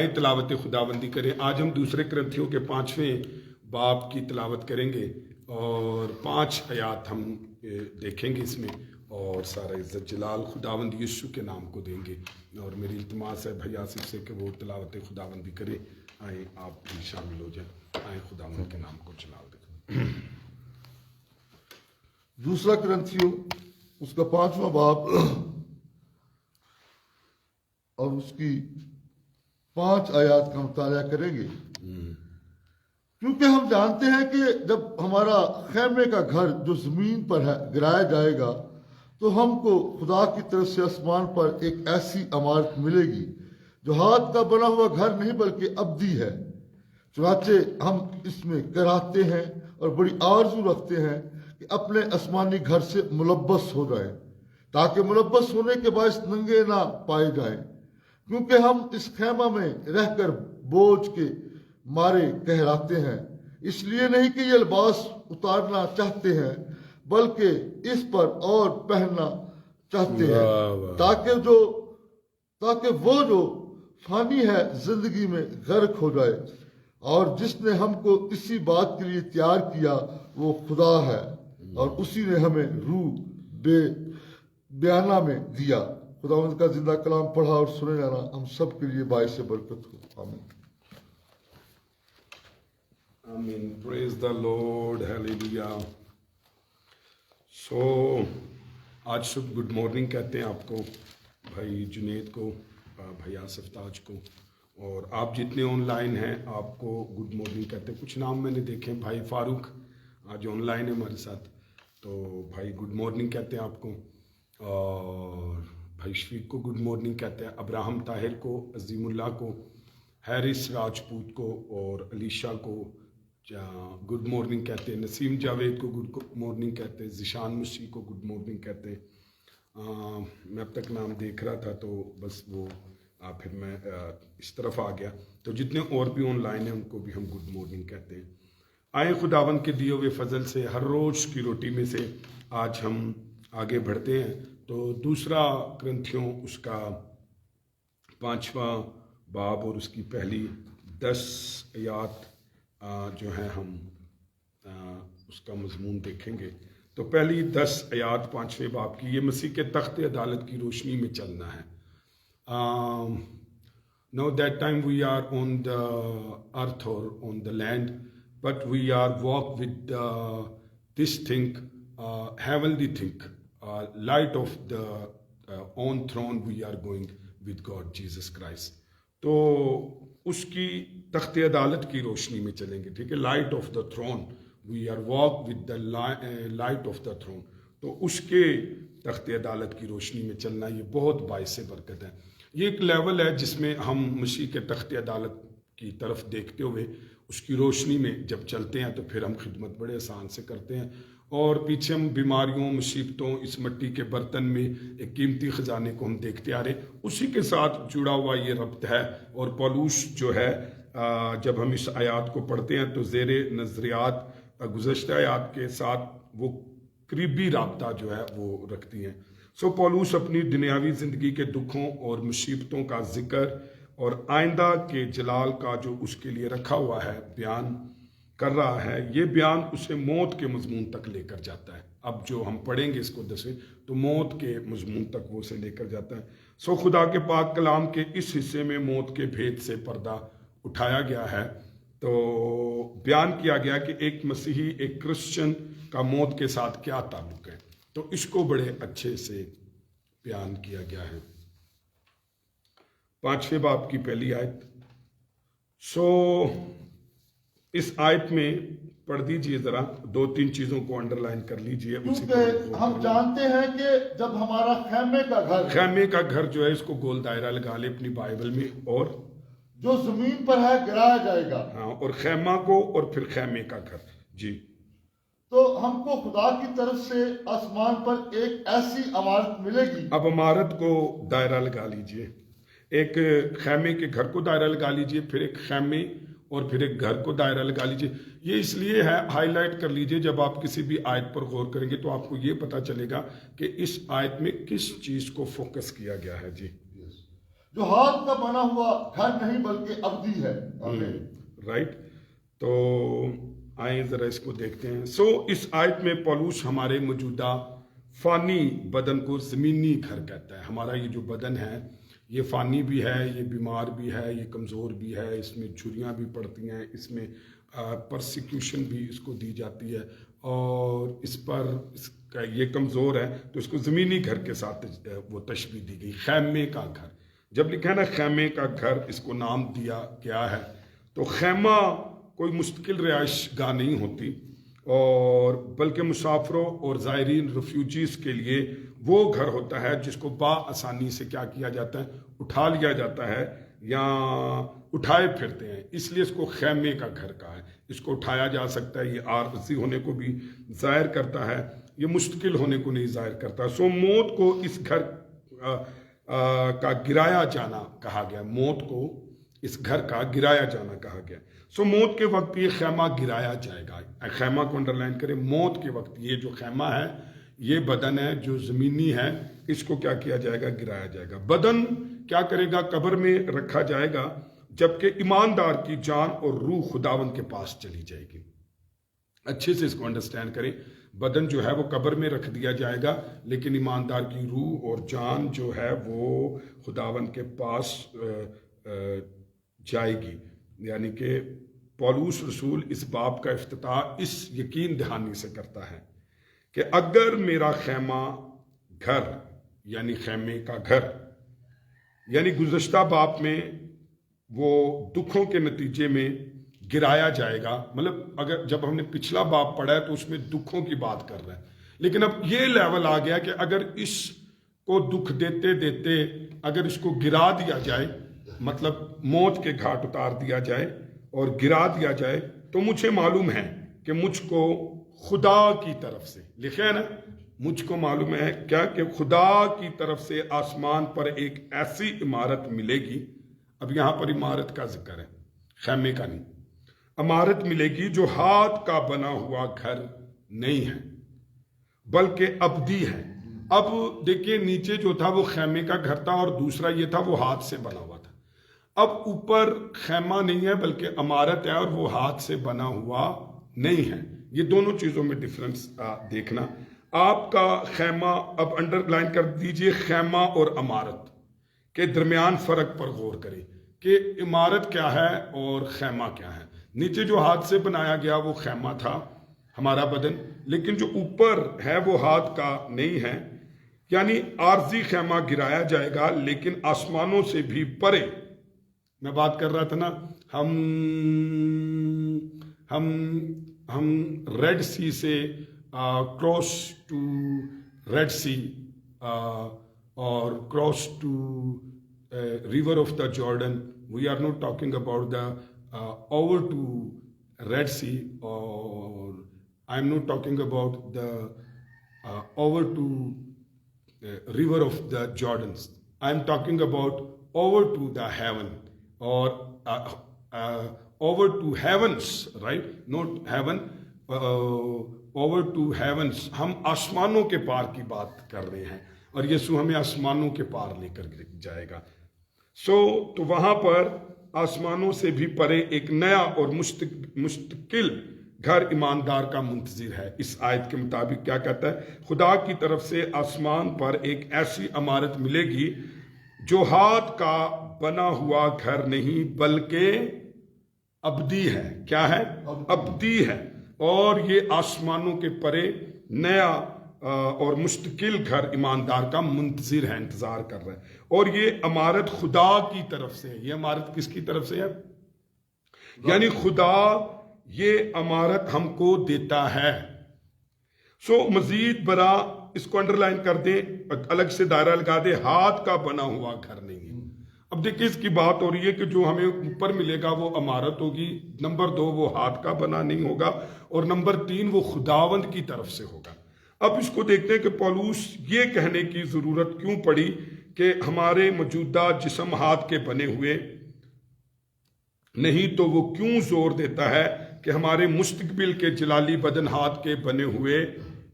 تلاوت خداوندی کریں۔ آج ہم دوسرے کرنتھیوں کے 5ویں باب کی تلاوت کریں گے اور 5 آیات ہم دیکھیں گے اس میں، اور سارا عزت جلال خداوند یسوع کے نام کو دیں گے۔ اور میری التماس ہے بھائی آصف سے کہ وہ تلاوت خداوندی کرے۔ آئیں آپ بھی شامل ہو جائیں، آئیں خداوند کے نام کو جلال دیں۔ دوسرا کرنتھیوں اس کا 5واں باب اور اس کی 5 آیات کا مطالعہ کریں گے، کیونکہ ہم جانتے ہیں کہ جب ہمارا خیمے کا گھر جو زمین پر ہے گرایا جائے گا تو ہم کو خدا کی طرف سے آسمان پر ایک ایسی عمارت ملے گی جو ہاتھ کا بنا ہوا گھر نہیں بلکہ ابدی ہے۔ چنانچہ ہم اس میں کراہتے ہیں اور بڑی آرزو رکھتے ہیں کہ اپنے آسمانی گھر سے ملبس ہو جائیں، تاکہ ملبس ہونے کے باعث ننگے نہ پائے جائیں، کیونکہ ہم اس خیمہ میں رہ کر بوجھ کے مارے کہراتے ہیں، اس لیے نہیں کہ یہ لباس اتارنا چاہتے ہیں بلکہ اس پر اور پہننا چاہتے ہیں، تاکہ وہ جو فانی ہے زندگی میں غرق ہو جائے۔ اور جس نے ہم کو اسی بات کے لیے تیار کیا وہ خدا ہے، اور اسی نے ہمیں روح بیانہ میں دیا۔ خداوند کا زندہ کلام پڑھا اور سنے جانا ہم سب کے لیے باعث برکت ہو، آمین۔ آمین، پریز دا لارڈ، ہیلیلویا۔ سو آج صبح گڈ مارننگ کہتے ہیں آپ کو، بھائی جنید کو، بھائی آصف تاج کو، اور آپ جتنے آن لائن ہیں آپ کو گڈ مارننگ کہتے ہیں۔ کچھ نام میں نے دیکھے، بھائی فاروق آج آن لائن ہے ہمارے ساتھ، تو بھائی گڈ مارننگ کہتے ہیں آپ کو، اور بھائی شفیق کو گڈ مارننگ کہتے ہیں، ابراہم طاہر کو، عظیم اللہ کو، حیرث راجپوت کو، اور علیشا کو گڈ مارننگ کہتے ہیں، نسیم جاوید کو گڈ مارننگ کہتے ہیں، ذیشان مسیح کو گڈ مارننگ کہتے ہیں۔ میں اب تک نام دیکھ رہا تھا تو بس وہ پھر میں اس طرف آ گیا، تو جتنے اور بھی آن لائن ہیں ان کو بھی ہم گڈ مارننگ کہتے ہیں۔ آئیں خداوند کے دیے ہوئے فضل سے ہر روز کی روٹی میں سے آج ہم آگے بڑھتے ہیں، تو دوسرا کرنتھیوں اس کا 5واں باب اور اس کی پہلی 10 آیات جو ہیں ہم اس کا مضمون دیکھیں گے۔ تو پہلی 10 آیات 5ویں باب کی، یہ مسیح کے تخت عدالت کی روشنی میں چلنا ہے۔ Now that time we are on the earth or on the land, but we are walk with this thing, heavenly thing, light of the on throne we are going with God Jesus Christ. تو اس کی تخت عدالت کی روشنی میں چلیں گے، ٹھیک ہے، light of the throne, we are walk with the light of the throne, تو اس کے تخت عدالت کی روشنی میں چلنا یہ بہت باعث برکت ہے۔ یہ ایک لیول ہے جس میں ہم مسیح کے تخت عدالت کی طرف دیکھتے ہوئے اس کی روشنی میں جب چلتے ہیں تو پھر ہم خدمت بڑے آسان سے کرتے ہیں، اور پیچھے ہم بیماریوں، مصیبتوں، اس مٹی کے برتن میں ایک قیمتی خزانے کو ہم دیکھتے آ رہے ہیں، اسی کے ساتھ جڑا ہوا یہ ربط ہے۔ اور پولوس جو ہے جب ہم اس آیات کو پڑھتے ہیں تو زیر نظریات گزشتہ آیات کے ساتھ وہ قریبی رابطہ جو ہے وہ رکھتی ہیں۔ سو پولوس اپنی دنیاوی زندگی کے دکھوں اور مصیبتوں کا ذکر اور آئندہ کے جلال کا جو اس کے لیے رکھا ہوا ہے بیان کر رہا ہے۔ یہ بیان اسے موت کے مضمون تک لے کر جاتا ہے۔ اب جو ہم پڑھیں گے اس کو 10ویں، تو موت کے مضمون تک وہ اسے لے کر جاتا ہے۔ سو خدا کے پاک کلام کے اس حصے میں موت کے بھید سے پردہ اٹھایا گیا ہے، تو بیان کیا گیا کہ ایک مسیحی، ایک کرسچن کا موت کے ساتھ کیا تعلق ہے، تو اس کو بڑے اچھے سے بیان کیا گیا ہے۔ 5ویں باب کی پہلی آیت۔ سو اس آیت میں پڑھ دیجئے، ذرا 2-3 چیزوں کو انڈر لائن کر لیجئے۔ کیونکہ ہم جانتے ہیں کہ جب ہمارا خیمے کا گھر جو ہے، اس کو گول دائرہ لگا لے اپنی بائبل میں، اور جو زمین پر ہے گرایا جائے گا، ہاں، اور خیمہ کو، اور پھر خیمے کا گھر، جی، تو ہم کو خدا کی طرف سے آسمان پر ایک ایسی عمارت ملے گی۔ اب عمارت کو دائرہ لگا لیجئے، ایک خیمے کے گھر کو دائرہ لگا لیجئے، پھر ایک خیمے اور پھر ایک گھر کو دائرہ لگا لیجئے۔ یہ اس لیے ہے، ہائی لائٹ کر لیجئے، جب آپ کسی بھی آیت پر غور کریں گے تو آپ کو یہ پتا چلے گا کہ اس آیت میں کس چیز کو فوکس کیا گیا ہے۔ جی، جو ہاتھ کا بنا ہوا گھر نہیں بلکہ ابدی ہے. رائٹ. تو آئیں ذرا اس کو دیکھتے ہیں. اس آیت میں پولوس ہمارے موجودہ فانی بدن کو زمینی گھر کہتا ہے. ہمارا یہ جو بدن ہے یہ فانی بھی ہے، یہ بیمار بھی ہے، یہ کمزور بھی ہے، اس میں چھریاں بھی پڑتی ہیں، اس میں پرسیکیوشن بھی اس کو دی جاتی ہے، اور اس کا یہ کمزور ہے، تو اس کو زمینی گھر کے ساتھ وہ تشبیہ دی گئی. خیمے کا گھر، جب لکھا ہے نا خیمے کا گھر، اس کو نام دیا گیا ہے. تو خیمہ کوئی مستقل رہائش گاہ نہیں ہوتی، اور بلکہ مسافروں اور زائرین ریفیوجیز کے لیے وہ گھر ہوتا ہے جس کو بآسانی سے کیا کیا جاتا ہے، اٹھا لیا جاتا ہے یا اٹھائے پھرتے ہیں، اس لیے اس کو خیمے کا گھر کہا ہے. اس کو اٹھایا جا سکتا ہے، یہ عارضی ہونے کو بھی ظاہر کرتا ہے، یہ مستقل ہونے کو نہیں ظاہر کرتا. موت کو اس گھر کا گرایا جانا کہا گیا. موت کو اس گھر کا گرایا جانا کہا گیا. موت کے وقت یہ خیمہ گرایا جائے گا. خیمہ کو انڈرلائن کریں. موت کے وقت یہ جو خیمہ ہے، یہ بدن ہے جو زمینی ہے، اس کو کیا کیا جائے گا، گرایا جائے گا. بدن کیا کرے گا، قبر میں رکھا جائے گا، جبکہ ایماندار کی جان اور روح خداوند کے پاس چلی جائے گی. اچھے سے اس کو انڈرسٹینڈ کریں. بدن جو ہے وہ قبر میں رکھ دیا جائے گا، لیکن ایماندار کی روح اور جان جو ہے وہ خداوند کے پاس جائے گی. یعنی کہ پولوس رسول اس باب کا افتتاح اس یقین دہانی سے کرتا ہے کہ اگر میرا خیمہ گھر، یعنی خیمے کا گھر، یعنی گزشتہ باب میں وہ دکھوں کے نتیجے میں گرایا جائے گا، مطلب اگر جب ہم نے پچھلا باب پڑھا ہے تو اس میں دکھوں کی بات کر رہا ہے، لیکن اب یہ لیول آ گیا کہ اگر اس کو دکھ دیتے دیتے اگر اس کو گرا دیا جائے، مطلب موت کے گھاٹ اتار دیا جائے اور گرا دیا جائے، تو مجھے معلوم ہے کہ مجھ کو خدا کی طرف سے، لکھے ہے نا، مجھ کو معلوم ہے کیا کہ خدا کی طرف سے آسمان پر ایک ایسی عمارت ملے گی. اب یہاں پر عمارت کا ذکر ہے، خیمے کا نہیں. عمارت ملے گی جو ہاتھ کا بنا ہوا گھر نہیں ہے بلکہ ابدی ہے. اب دیکھیں نیچے جو تھا وہ خیمے کا گھر تھا، اور دوسرا یہ تھا وہ ہاتھ سے بنا ہوا تھا. اب اوپر خیمہ نہیں ہے بلکہ عمارت ہے، اور وہ ہاتھ سے بنا ہوا نہیں ہے. یہ دونوں چیزوں میں ڈفرنس دیکھنا. آپ کا خیمہ، اب انڈر لائن کر دیجئے، خیمہ اور عمارت کے درمیان فرق پر غور کریں کہ عمارت کیا ہے اور خیمہ کیا ہے. نیچے جو ہاتھ سے بنایا گیا وہ خیمہ تھا، ہمارا بدن، لیکن جو اوپر ہے وہ ہاتھ کا نہیں ہے. یعنی عارضی خیمہ گرایا جائے گا، لیکن آسمانوں سے بھی پرے. میں بات کر رہا تھا نا، ہم ریڈ سی سے کراس ٹو ریڈ سی اور cross to river of the Jordan. We are not talking about the over to Red Sea, or I'm not talking about the over to river of the Jordans. I'm talking about over to the heaven, or over to heavens, right? Not heaven, over to heavens. ہم آسمانوں کے پار کی بات کر رہے ہیں، اور یسوع ہمیں آسمانوں کے پار لے کر جائے گا. تو وہاں پر آسمانوں سے بھی پرے ایک نیا اور مستقل گھر ایماندار کا منتظر ہے. اس آیت کے مطابق کیا کہتا ہے؟ خدا کی طرف سے آسمان پر ایک ایسی عمارت ملے گی جو ہاتھ کا بنا ہوا گھر نہیں بلکہ ابدی ہے. کیا ہے؟ ابدی ہے. اور یہ آسمانوں کے پرے نیا اور مستقل گھر ایماندار کا منتظر ہے، انتظار کر رہا ہے. اور یہ عمارت خدا کی طرف سے ہے. یہ عمارت کس کی طرف سے ہے؟ یعنی خدا یہ عمارت ہم کو دیتا ہے. مزید برا اس کو انڈرلائن کر دیں، الگ سے دائرہ لگا دیں، ہاتھ کا بنا ہوا گھر نہیں ہے. اب دیکھیں اس کی بات ہو رہی ہے کہ جو ہمیں اوپر ملے گا وہ عمارت ہوگی. نمبر 2 وہ ہاتھ کا بنا نہیں ہوگا، اور نمبر 3 وہ خداوند کی طرف سے ہوگا. اب اس کو دیکھتے ہیں کہ پولوس یہ کہنے کی ضرورت کیوں پڑی کہ ہمارے موجودہ جسم ہاتھ کے بنے ہوئے نہیں، تو وہ کیوں زور دیتا ہے کہ ہمارے مستقبل کے جلالی بدن ہاتھ کے بنے ہوئے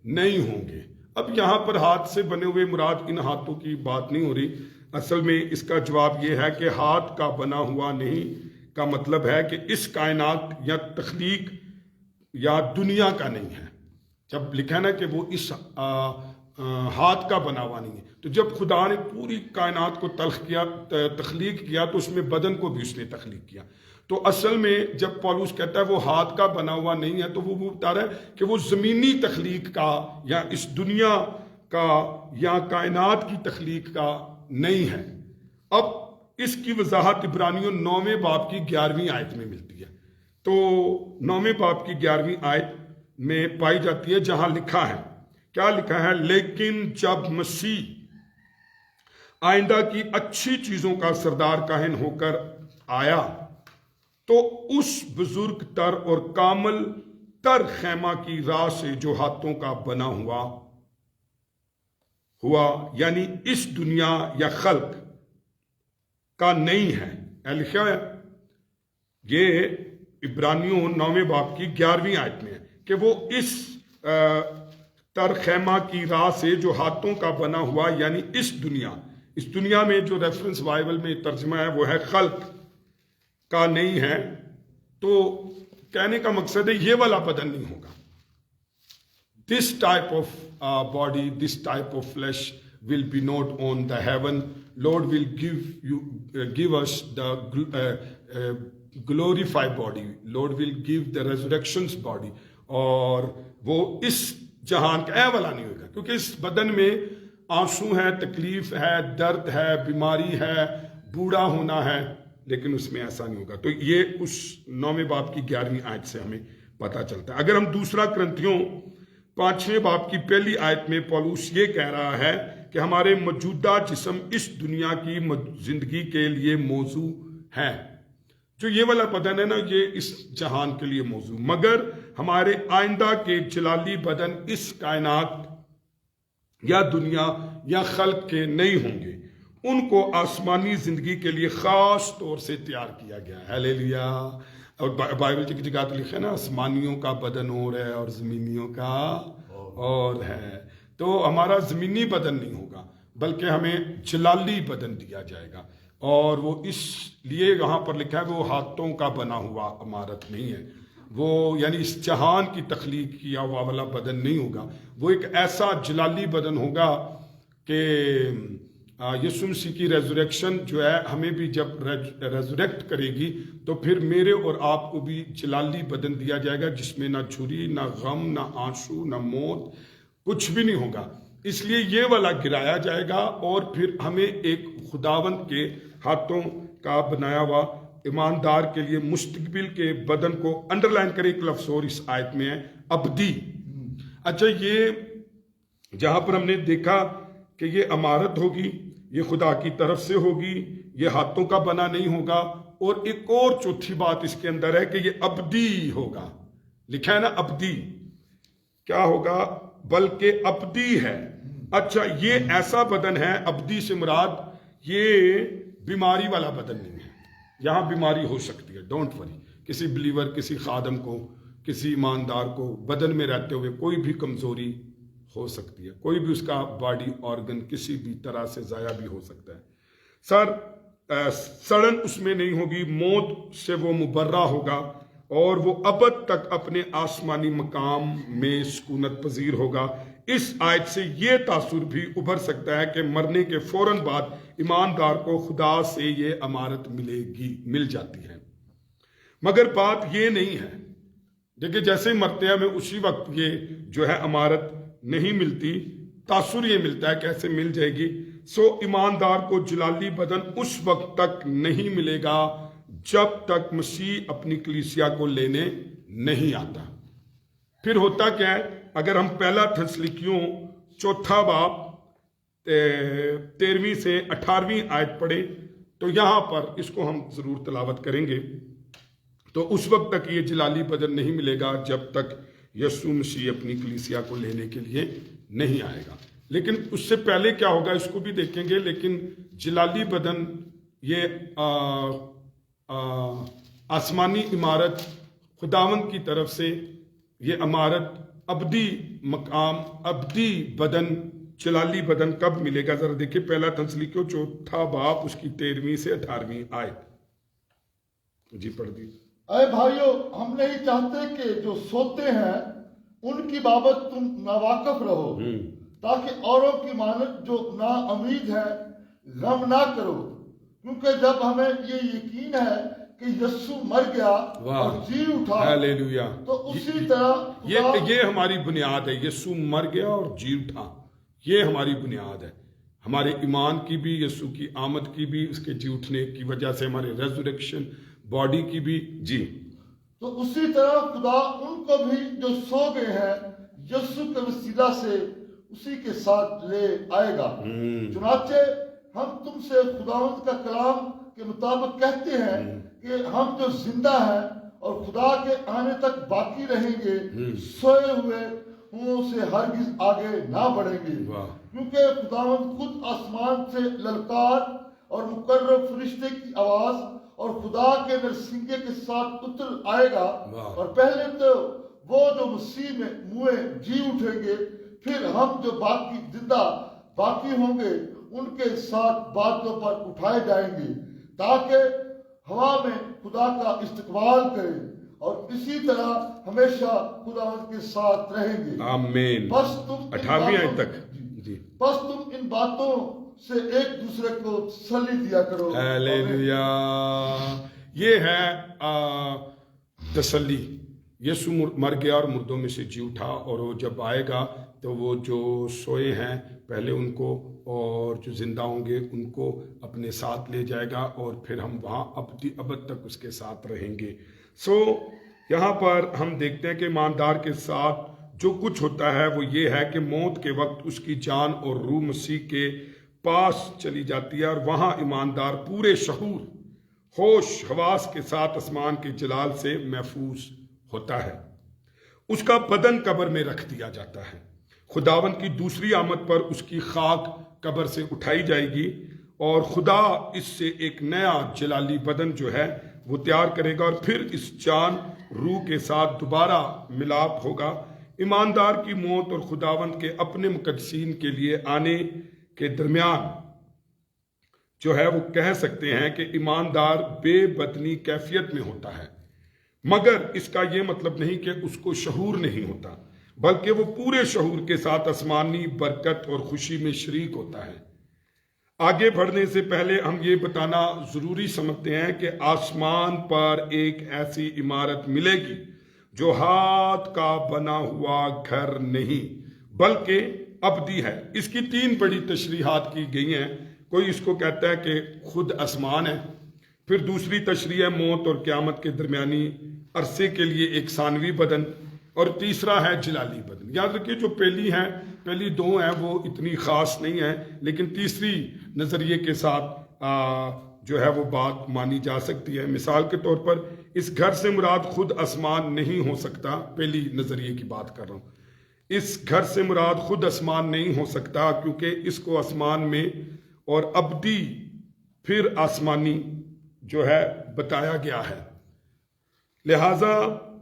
نہیں ہوں گے. اب یہاں پر ہاتھ سے بنے ہوئے مراد ان ہاتھوں کی بات نہیں ہو رہی. اصل میں اس کا جواب یہ ہے کہ ہاتھ کا بنا ہوا نہیں کا مطلب ہے کہ اس کائنات یا تخلیق یا دنیا کا نہیں ہے. جب لکھا نا کہ وہ اس ہاتھ کا بنا ہوا نہیں ہے، تو جب خدا نے پوری کائنات کو تخلیق کیا تو اس میں بدن کو بھی اس نے تخلیق کیا. تو اصل میں جب پولس کہتا ہے وہ ہاتھ کا بنا ہوا نہیں ہے، تو وہ بتا رہا ہے کہ وہ زمینی تخلیق کا یا اس دنیا کا یا کائنات کی تخلیق کا نہیں ہے. اب اس کی وضاحت عبرانیوں 9ویں باب کی 11ویں آیت میں ملتی ہے. تو 9ویں باب کی 11ویں آیت میں پائی جاتی ہے، جہاں لکھا ہے، کیا لکھا ہے؟ لیکن جب مسیح آئندہ کی اچھی چیزوں کا سردار کاہن ہو کر آیا تو اس بزرگ تر اور کامل تر خیمہ کی راہ سے جو ہاتھوں کا بنا ہوا یعنی اس دنیا یا خلق کا نہیں ہے. لکھا ہے یہ عبرانیوں 9ویں باب کی 11ویں آیت میں ہے کہ وہ اس تر خیمہ کی راہ سے جو ہاتھوں کا بنا ہوا یعنی اس دنیا میں جو ریفرنس بائبل میں ترجمہ ہے وہ ہے خلق کا نہیں ہے. تو کہنے کا مقصد ہے یہ والا بدن نہیں ہوگا. This type of body, this type of flesh will be not on the heaven. Lord will give us the glorified body. Lord will give the resurrection's body. اور وہ اس جہان کا والا نہیں ہوگا، کیونکہ اس بدن میں آنسو ہے، تکلیف ہے، درد ہے، بیماری ہے، بوڑھا ہونا ہے، لیکن اس میں ایسا نہیں ہوگا. تو یہ اس 9ویں باب کی 11ویں آیت سے ہمیں پتہ چلتا ہے. اگر ہم دوسرا کرنتھیوں 5ویں باب کی پہلی آیت میں پولس یہ کہہ رہا ہے کہ ہمارے موجودہ جسم اس دنیا کی زندگی کے لیے موضوع ہے. جو یہ والا بدن ہے نا، یہ اس جہان کے لیے موضوع، مگر ہمارے آئندہ کے جلالی بدن اس کائنات یا دنیا یا خلق کے نہیں ہوں گے. ان کو آسمانی زندگی کے لیے خاص طور سے تیار کیا گیا ہے. ہلیلویا. اور بائبل کی جگہ تو لکھا ہے نا، آسمانیوں کا بدن اور ہے اور زمینیوں کا اور ہے. تو ہمارا زمینی بدن نہیں ہوگا، بلکہ ہمیں جلالی بدن دیا جائے گا. اور وہ اس لیے یہاں پر لکھا ہے وہ ہاتھوں کا بنا ہوا عمارت نہیں ہے، وہ یعنی اس جہان کی تخلیق کیا ہوا والا بدن نہیں ہوگا. وہ ایک ایسا جلالی بدن ہوگا کہ یسوع مسیح کی ریزوریکشن جو ہے ہمیں بھی جب ریزوریکٹ کرے گی تو پھر میرے اور آپ کو بھی جلالی بدن دیا جائے گا، جس میں نہ چھری، نہ غم، نہ آنسو، نہ موت، کچھ بھی نہیں ہوگا. اس لیے یہ والا گرایا جائے گا اور پھر ہمیں ایک خداوند کے ہاتھوں کا بنایا ہوا ایماندار کے لیے مستقبل کے بدن کو انڈر لائن کرے ایک لفظ اور اس آیت میں ہے، ابدی. اچھا، یہ جہاں پر ہم نے دیکھا کہ یہ عمارت ہوگی، یہ خدا کی طرف سے ہوگی، یہ ہاتھوں کا بنا نہیں ہوگا، اور ایک اور چوتھی بات اس کے اندر ہے کہ یہ ابدی ہوگا. لکھا ہے نا ابدی. کیا ہوگا؟ بلکہ ابدی ہے. اچھا، یہ ایسا بدن ہے، ابدی سے مراد یہ بیماری والا بدن نہیں ہے. یہاں بیماری ہو سکتی ہے، ڈونٹ وری. کسی بلیور، کسی خادم کو، کسی ایماندار کو بدن میں رہتے ہوئے کوئی بھی کمزوری ہو سکتی ہے، کوئی بھی اس کا باڈی آرگن کسی بھی طرح سے ضائع بھی ہو سکتا ہے. سڑن اس میں نہیں ہوگی، موت سے وہ مبرہ ہوگا، اور وہ ابد تک اپنے آسمانی مقام میں سکونت پذیر ہوگا. اس آیت سے یہ تاثر بھی ابھر سکتا ہے کہ مرنے کے فوراً بعد ایماندار کو خدا سے یہ امارت مل جاتی ہے. مگر بات یہ نہیں ہے، دیکھیں جیسے ہی مرتے ہیں ہمیں اسی وقت یہ جو ہے امارت نہیں ملتی. تاثر یہ ملتا ہے کیسے مل جائے گی. ایماندار کو جلالی بدن اس وقت تک نہیں ملے گا جب تک مسیح اپنی کلیسیا کو لینے نہیں آتا. پھر ہوتا کیا ہے؟ اگر ہم پہلا تھسلنیکیوں 4 باب 13ویں سے 18ویں آیت پڑھیں تو یہاں پر اس کو ہم ضرور تلاوت کریں گے. تو اس وقت تک یہ جلالی بدن نہیں ملے گا جب تک یسوع مسیح اپنی کلیسیا کو لینے کے لیے نہیں آئے گا. لیکن اس سے پہلے کیا ہوگا اس کو بھی دیکھیں گے. لیکن جلالی بدن یہ آسمانی عمارت خداوند کی طرف سے، یہ عمارت ابدی مقام، ابدی بدن جلالی بدن کب ملے گا؟ ذرا دیکھیں پہلا تسلیکیو 4 باب اس کی 13ویں سے 18ویں آیت جی پڑھ دی۔ اے بھائیو، ہم نہیں چاہتے کہ جو سوتے ہیں ان کی بابت تم ناواقف رہو، تاکہ اوروں کی مانند جو نا امید ہے غم نہ کرو، کیونکہ جب ہمیں یہ یقین ہے کہ یسوع مر گیا اور جی اٹھا، ہاللیلویہ، تو اسی طرح یہ ہماری بنیاد ہے، یسوع مر گیا اور جی اٹھا، یہ ہماری بنیاد ہے ہمارے ایمان کی بھی، یسوع کی آمد کی بھی، اس کے جی اٹھنے کی وجہ سے ہمارے ریزوریکشن باڈی کی بھی جی۔ تو اسی طرح خدا ان کو بھی جو سو گئے ہیں یسوع کے وسیلہ سے اسی کے ساتھ لے آئے گا۔ چنانچہ ہم تم سے خداوند کا کلام کے مطابق کہتے ہیں کہ ہم جو زندہ ہیں اور خدا کے آنے تک باقی رہیں گے، سوئے ہوئے ہوں سے ہرگز آگے نہ بڑھیں گے، کیونکہ خداوند خود آسمان سے للکار اور مقرر فرشتے کی آواز اور خدا کے نرسنگے کے ساتھ اتر آئے گا، اور پہلے تو وہ جو مسیح میں موئے جی اٹھیں گے، پھر ہم جو باقی زندہ باقی ہوں گے ان کے ساتھ بادلوں پر اٹھائے جائیں گے، تاکہ ہوا میں خدا کا استقبال کریں، اور اسی طرح ہمیشہ خدا کے ساتھ رہیں گے۔ آمین۔ بس تم 18ویں آیت تک جی۔ بس تم ان باتوں سے ایک دوسرے کو تسلی دیا کرو۔ ہاللیلویہ، یہ ہے تسلی۔ یسوع مر گیا اور مردوں میں سے جی اٹھا، اور وہ جب آئے گا تو وہ جو سوئے ہیں پہلے ان کو، اور جو زندہ ہوں گے ان کو اپنے ساتھ لے جائے گا، اور پھر ہم وہاں ابد تک اس کے ساتھ رہیں گے۔ یہاں پر ہم دیکھتے ہیں کہ ایماندار کے ساتھ جو کچھ ہوتا ہے وہ یہ ہے کہ موت کے وقت اس کی جان اور روح مسیح کے پاس چلی جاتی ہے، اور وہاں ایماندار پورے شعور، ہوش، حواس کے ساتھ آسمان کے جلال سے محفوظ ہوتا ہے۔ اس کا بدن قبر میں رکھ دیا جاتا ہے۔ خداوند کی دوسری آمد پر اس کی خاک قبر سے اٹھائی جائے گی، اور خدا اس سے ایک نیا جلالی بدن جو ہے وہ تیار کرے گا، اور پھر اس جان روح کے ساتھ دوبارہ ملاپ ہوگا۔ ایماندار کی موت اور خداوند کے اپنے مقدسین کے لیے آنے کے درمیان جو ہے وہ کہہ سکتے ہیں کہ ایماندار بے بدنی کیفیت میں ہوتا ہے، مگر اس کا یہ مطلب نہیں کہ اس کو شعور نہیں ہوتا، بلکہ وہ پورے شعور کے ساتھ آسمانی برکت اور خوشی میں شریک ہوتا ہے۔ آگے بڑھنے سے پہلے ہم یہ بتانا ضروری سمجھتے ہیں کہ آسمان پر ایک ایسی عمارت ملے گی جو ہاتھ کا بنا ہوا گھر نہیں بلکہ ابدی ہے۔ اس کی 3 بڑی تشریحات کی گئی ہیں۔ کوئی اس کو کہتا ہے کہ خود آسمان ہے، پھر دوسری تشریح ہے موت اور قیامت کے درمیانی عرصے کے لیے ایک ثانوی بدن، اور تیسرا ہے جلالی بدن۔ یاد رکھیے جو پہلی 2 ہیں وہ اتنی خاص نہیں ہیں، لیکن تیسری نظریے کے ساتھ جو ہے وہ بات مانی جا سکتی ہے۔ مثال کے طور پر اس گھر سے مراد خود آسمان نہیں ہو سکتا، پہلی نظریے کی بات کر رہا ہوں۔ اس گھر سے مراد خود آسمان نہیں ہو سکتا، کیونکہ اس کو آسمان میں اور ابدی پھر آسمانی جو ہے بتایا گیا ہے۔ لہٰذا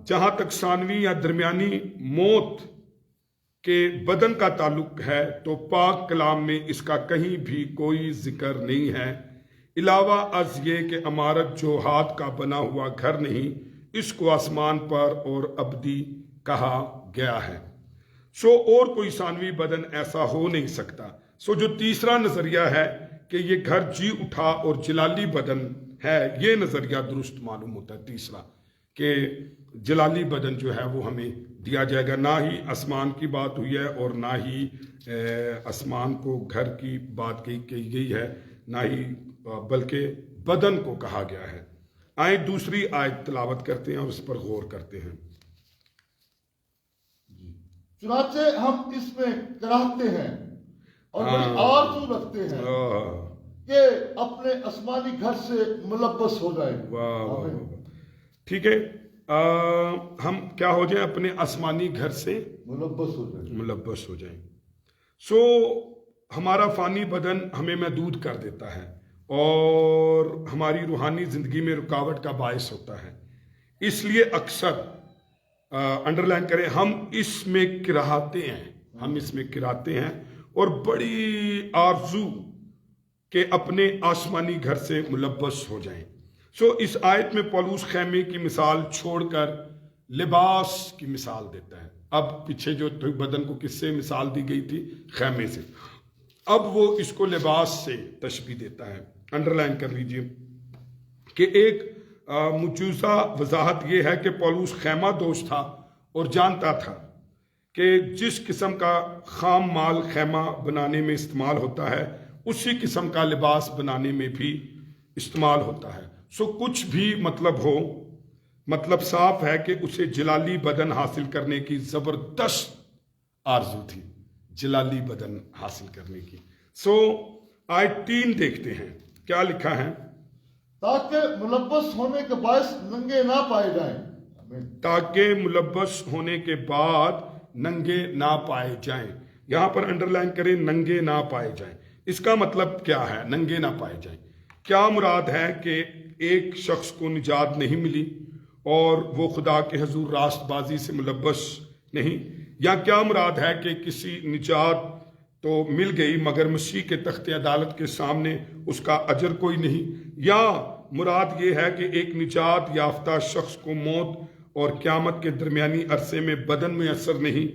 جہاں تک ثانوی یا درمیانی موت کے بدن کا تعلق ہے تو پاک کلام میں اس کا کہیں بھی کوئی ذکر نہیں ہے، علاوہ از یہ کہ عمارت جو ہاتھ کا بنا ہوا گھر نہیں، اس کو آسمان پر اور ابدی کہا گیا ہے۔ اور کوئی ثانوی بدن ایسا ہو نہیں سکتا۔ جو تیسرا نظریہ ہے کہ یہ گھر جی اٹھا اور جلالی بدن ہے، یہ نظریہ درست معلوم ہوتا ہے تیسرا، کہ جلالی بدن جو ہے وہ ہمیں دیا جائے گا۔ نہ ہی آسمان کی بات ہوئی ہے اور نہ ہی آسمان کو گھر کی بات کہی گئی ہے، نہ ہی بلکہ بدن کو کہا گیا ہے۔ آئیں دوسری آیت تلاوت کرتے ہیں اور اس پر غور کرتے ہیں۔ چنانچہ ہم اس میں کراہتے ہیں اور بڑی آرزو رکھتے ہیں کہ اپنے آسمانی گھر سے ملبس ہو جائیں۔ ٹھیک ہے، ہم کیا ہو جائیں؟ اپنے آسمانی گھر سے ملبس ہو جائیں۔ ہمارا فانی بدن ہمیں محدود کر دیتا ہے اور ہماری روحانی زندگی میں رکاوٹ کا باعث ہوتا ہے۔ اس لیے اکثر انڈر لائن کریں، ہم اس میں کراہتے ہیں اور بڑی آرزو کہ اپنے آسمانی گھر سے ملبس ہو جائیں. اس آیت میں پولس خیمے کی مثال چھوڑ کر لباس کی مثال دیتا ہے. اب پیچھے جو بدن کو کس سے مثال دی گئی تھی؟ خیمے سے. اب وہ اس کو لباس سے تشبیہ دیتا ہے. انڈر لائن کر لیجئے کہ ایک مجوزہ وضاحت یہ ہے کہ پولس خیمہ دوش تھا اور جانتا تھا کہ جس قسم کا خام مال خیمہ بنانے میں استعمال ہوتا ہے اسی قسم کا لباس بنانے میں بھی استعمال ہوتا ہے. کچھ بھی مطلب صاف ہے کہ اسے جلالی بدن حاصل کرنے کی زبردست آرزو تھی. جلالی بدن حاصل کرنے کی. آیت 3 دیکھتے ہیں کیا لکھا ہے. تاکہ ملبس ہونے کے باعث ننگے نہ پائے جائیں. تاکہ ملبس ہونے کے بعد ننگے نہ پائے جائیں. یہاں پر انڈر لائن کریں ننگے نہ پائے جائیں. اس کا مطلب کیا ہے ننگے نہ پائے جائیں؟ کیا مراد ہے کہ ایک شخص کو نجات نہیں ملی اور وہ خدا کے حضور راست بازی سے ملبس نہیں؟ یا کیا مراد ہے کہ کسی نجات تو مل گئی مگر مسیح کے تخت عدالت کے سامنے اس کا اجر کوئی نہیں؟ یا مراد یہ ہے کہ ایک نجات یافتہ شخص کو موت اور قیامت کے درمیانی عرصے میں بدن میں اثر نہیں؟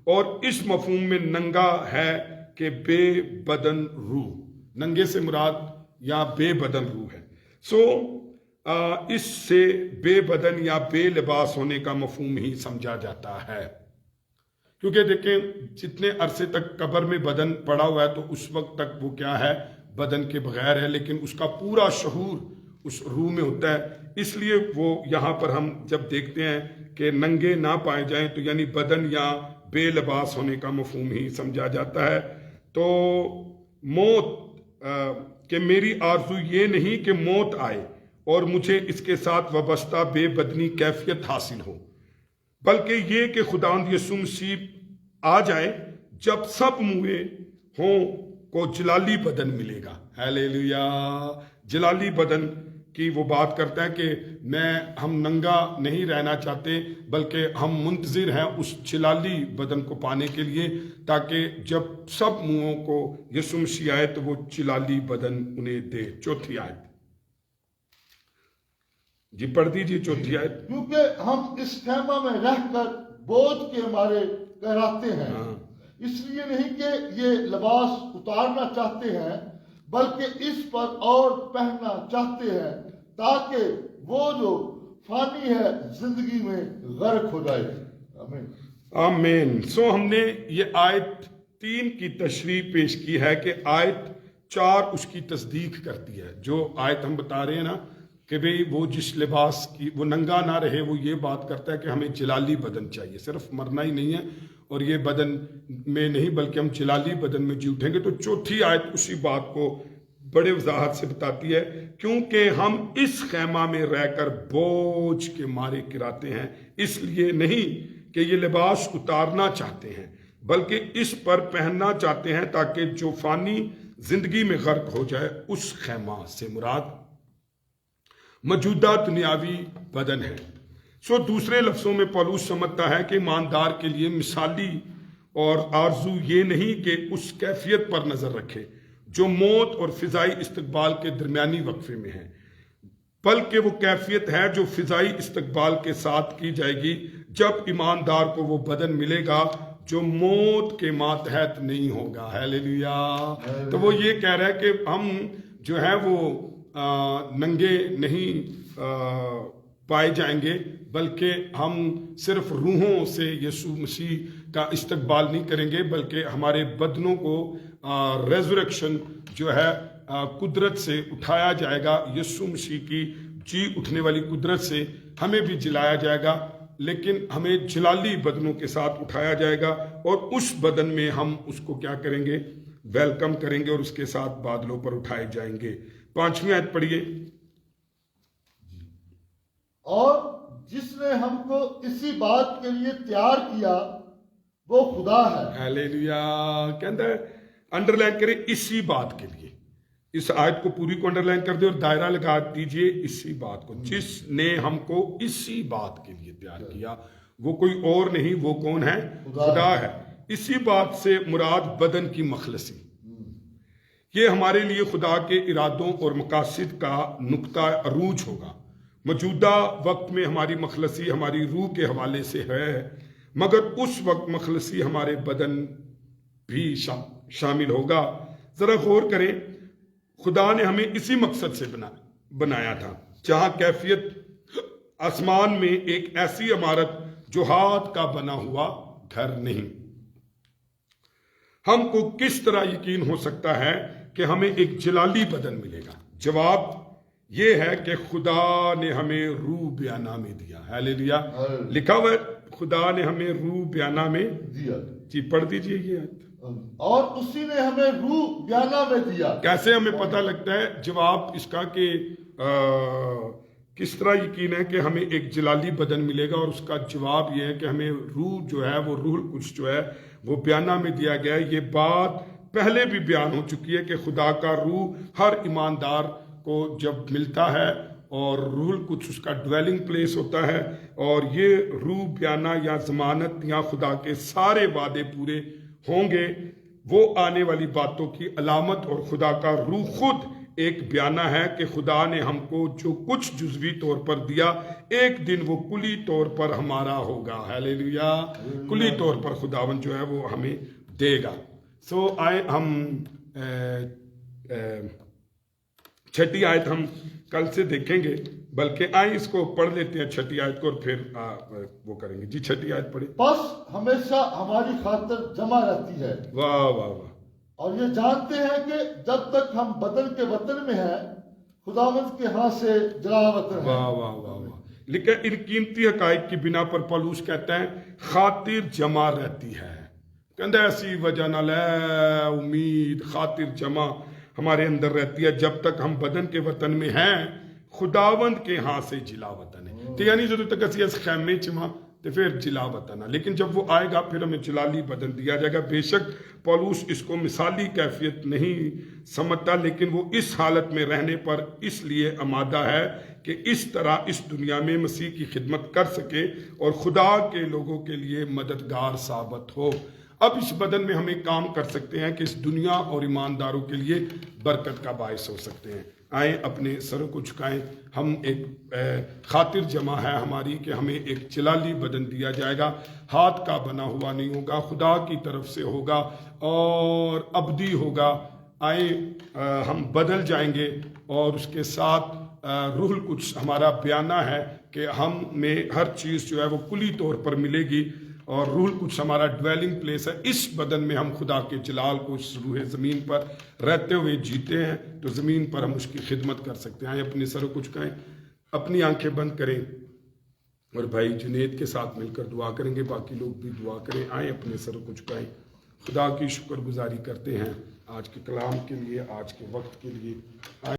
اور اس مفہوم میں ننگا ہے کہ بے بدن روح. ننگے سے مراد یا بے بدن روح ہے. اس سے بے بدن یا بے لباس ہونے کا مفہوم ہی سمجھا جاتا ہے. کیونکہ دیکھیں جتنے عرصے تک قبر میں بدن پڑا ہوا ہے تو اس وقت تک وہ کیا ہے؟ بدن کے بغیر ہے، لیکن اس کا پورا شعور اس روح میں ہوتا ہے. اس لیے وہ یہاں پر ہم جب دیکھتے ہیں کہ ننگے نہ پائے جائیں تو یعنی بدن یا بے لباس ہونے کا مفہوم ہی سمجھا جاتا ہے. تو موت کہ میری آرزو یہ نہیں کہ موت آئے اور مجھے اس کے ساتھ وابستہ بے بدنی کیفیت حاصل ہو، بلکہ یہ کہ خداوند یسوع مسیح آ جائے جب سب موئے ہوں کو جلالی بدن ملے گا. ہیلیلویا. جلالی بدن کی وہ بات کرتا ہے کہ ہم ننگا نہیں رہنا چاہتے بلکہ ہم منتظر ہیں اس جلالی بدن کو پانے کے لیے، تاکہ جب سب منہوں کو یسوع مسیح آئے تو وہ جلالی بدن انہیں دے. 4 آیت جی پڑھ دیجیے. 4 آیت. کیونکہ ہم اس خیمہ میں رہ کر بوجھ کے مارے کہلاتے ہیں، اس لیے نہیں کہ یہ لباس اتارنا چاہتے ہیں بلکہ اس پر اور پہننا چاہتے ہیں تاکہ وہ جو فانی ہے زندگی میں غرق ہو جائے. آمین. آمین. ہم نے یہ آیت 3 کی تشریح پیش کی ہے کہ آیت 4 اس کی تصدیق کرتی ہے. جو آیت ہم بتا رہے ہیں نا کہ بھئی وہ جس لباس کی وہ ننگا نہ رہے، وہ یہ بات کرتا ہے کہ ہمیں جلالی بدن چاہیے. صرف مرنا ہی نہیں ہے اور یہ بدن میں نہیں بلکہ ہم جلالی بدن میں جی اٹھیں گے. تو 4 آیت اسی بات کو بڑے وضاحت سے بتاتی ہے. کیونکہ ہم اس خیمہ میں رہ کر بوجھ کے مارے کراتے ہیں، اس لیے نہیں کہ یہ لباس اتارنا چاہتے ہیں بلکہ اس پر پہننا چاہتے ہیں تاکہ جو فانی زندگی میں غرق ہو جائے. اس خیمہ سے مراد موجودہ دنیاوی بدن ہے. دوسرے لفظوں میں پولس سمجھتا ہے کہ ایماندار کے لیے مثالی اور آرزو یہ نہیں کہ اس کیفیت پر نظر رکھے جو موت اور فضائی استقبال کے درمیانی وقفے میں ہے، بلکہ وہ کیفیت ہے جو فضائی استقبال کے ساتھ کی جائے گی جب ایماندار کو وہ بدن ملے گا جو موت کے ماتحت نہیں ہوگا. ہیلیلویا. تو وہ یہ کہہ رہا ہے کہ ہم جو ہے وہ ننگے نہیں پائے جائیں گے بلکہ ہم صرف روحوں سے یسوع مسیح کا استقبال نہیں کریں گے بلکہ ہمارے بدنوں کو ریزوریکشن جو ہے قدرت سے اٹھایا جائے گا. یسوع مسیح کی جی اٹھنے والی قدرت سے ہمیں بھی جلایا جائے گا، لیکن ہمیں جلالی بدنوں کے ساتھ اٹھایا جائے گا اور اس بدن میں ہم اس کو کیا کریں گے؟ ویلکم کریں گے اور اس کے ساتھ بادلوں پر اٹھائے جائیں گے. 5ویں آیت پڑھیے. اور جس نے ہم کو اسی بات کے لیے تیار کیا وہ خدا ہے. ہیلیلویا. کہتا ہے انڈر لائن کریں اسی بات کے لیے. اس آیت کو پوری کو انڈر لائن کر دے اور دائرہ لگا دیجئے اسی بات کو. جس نے ہم کو اسی بات کے لیے تیار کیا، وہ کوئی اور نہیں، وہ کون ہے؟ خدا ہے. اسی بات سے مراد بدن کی مخلصی، یہ ہمارے لیے خدا کے ارادوں اور مقاصد کا نقطہ عروج ہوگا۔ موجودہ وقت میں ہماری مخلصی ہماری روح کے حوالے سے ہے، مگر اس وقت مخلصی ہمارے بدن بھی شامل ہوگا۔ ذرا غور کریں، خدا نے ہمیں اسی مقصد سے بنایا تھا، جہاں کیفیت آسمان میں ایک ایسی عمارت جو ہاتھ کا بنا ہوا گھر نہیں۔ ہم کو کس طرح یقین ہو سکتا ہے کہ ہمیں ایک جلالی بدن ملے گا؟ جواب یہ ہے کہ خدا نے ہمیں روح بیانہ میں دیا۔ ہاللیلویا! لکھا ہوا ہے خدا نے ہمیں روح بیانہ میں دیا، جی پڑھ دیجئے یہ آیت۔ اور اسی نے ہمیں روح بیانہ میں دیا۔ کیسے ہمیں پتہ لگتا ہے؟ جواب اس کا کہ کس طرح یقین ہے کہ ہمیں ایک جلالی بدن ملے گا، اور اس کا جواب یہ ہے کہ ہمیں روح جو ہے وہ روح القدس جو ہے وہ بیانہ میں دیا گیا ہے۔ یہ بات پہلے بھی بیان ہو چکی ہے کہ خدا کا روح ہر ایماندار کو جب ملتا ہے، اور روح القدس اس کا ڈویلنگ پلیس ہوتا ہے، اور یہ روح بیانہ یا ضمانت یا خدا کے سارے وعدے پورے ہوں گے، وہ آنے والی باتوں کی علامت، اور خدا کا روح خود ایک بیانہ ہے کہ خدا نے ہم کو جو کچھ جزوی طور پر دیا، ایک دن وہ کلی طور پر ہمارا ہوگا۔ ہاللیلویا! کلی طور پر خداوند جو ہے وہ ہمیں دے گا۔ سو آئے ہم چھٹی آیت ہم کل سے دیکھیں گے، بلکہ آئیں اس کو پڑھ لیتے ہیں چھٹی آیت کو، اور پھر وہ کریں گے۔ جی چھٹی آیت پڑھیں۔ پس ہمیشہ ہماری خاطر جمع رہتی ہے، واہ واہ واہ! اور یہ جانتے ہیں کہ جب تک ہم بدن کے وطن میں ہیں، خداوند کے ہاں سے جلا وطن ہے۔ واہ واہ واہ واہ! لیکن ان قیمتی حقائق کی بنا پر پالوس کہتا ہے خاطر جمع رہتی ہے۔ کہندہ ایسی وجہ نہ لے امید، خاطر جمع ہمارے اندر رہتی ہے جب تک ہم بدن کے وطن میں ہیں، خداوند کے ہاں سے جلا وطن ہے۔ تو یعنی جدو تک اسی اس خیمے چما تو پھر جلا وطن ہے، لیکن جب وہ آئے گا پھر ہمیں جلالی بدن دیا جائے گا۔ بے شک پالوس اس کو مثالی کیفیت نہیں سمجھتا، لیکن وہ اس حالت میں رہنے پر اس لیے آمادہ ہے کہ اس طرح اس دنیا میں مسیح کی خدمت کر سکے اور خدا کے لوگوں کے لیے مددگار ثابت ہو۔ اب اس بدن میں ہم ایک کام کر سکتے ہیں کہ اس دنیا اور ایمانداروں کے لیے برکت کا باعث ہو سکتے ہیں۔ آئیں اپنے سروں کو جھکائیں، ہم ایک خاطر جمع ہے ہماری کہ ہمیں ایک جلالی بدن دیا جائے گا، ہاتھ کا بنا ہوا نہیں ہوگا، خدا کی طرف سے ہوگا اور ابدی ہوگا۔ آئیں ہم بدل جائیں گے، اور اس کے ساتھ روح القدس ہمارا بیانہ ہے کہ ہم میں ہر چیز جو ہے وہ کلی طور پر ملے گی، اور روح القدس ہمارا ڈویلنگ پلیس ہے۔ اس بدن میں ہم خدا کے جلال کو اس روح زمین پر رہتے ہوئے جیتے ہیں، تو زمین پر ہم اس کی خدمت کر سکتے ہیں۔ اپنے سروں کو جھکائیں، اپنی آنکھیں بند کریں، اور بھائی جنید کے ساتھ مل کر دعا کریں گے، باقی لوگ بھی دعا کریں۔ آئیں اپنے سروں کو جھکائیں، خدا کی شکر گزاری کرتے ہیں آج کے کلام کے لیے، آج کے وقت کے لیے۔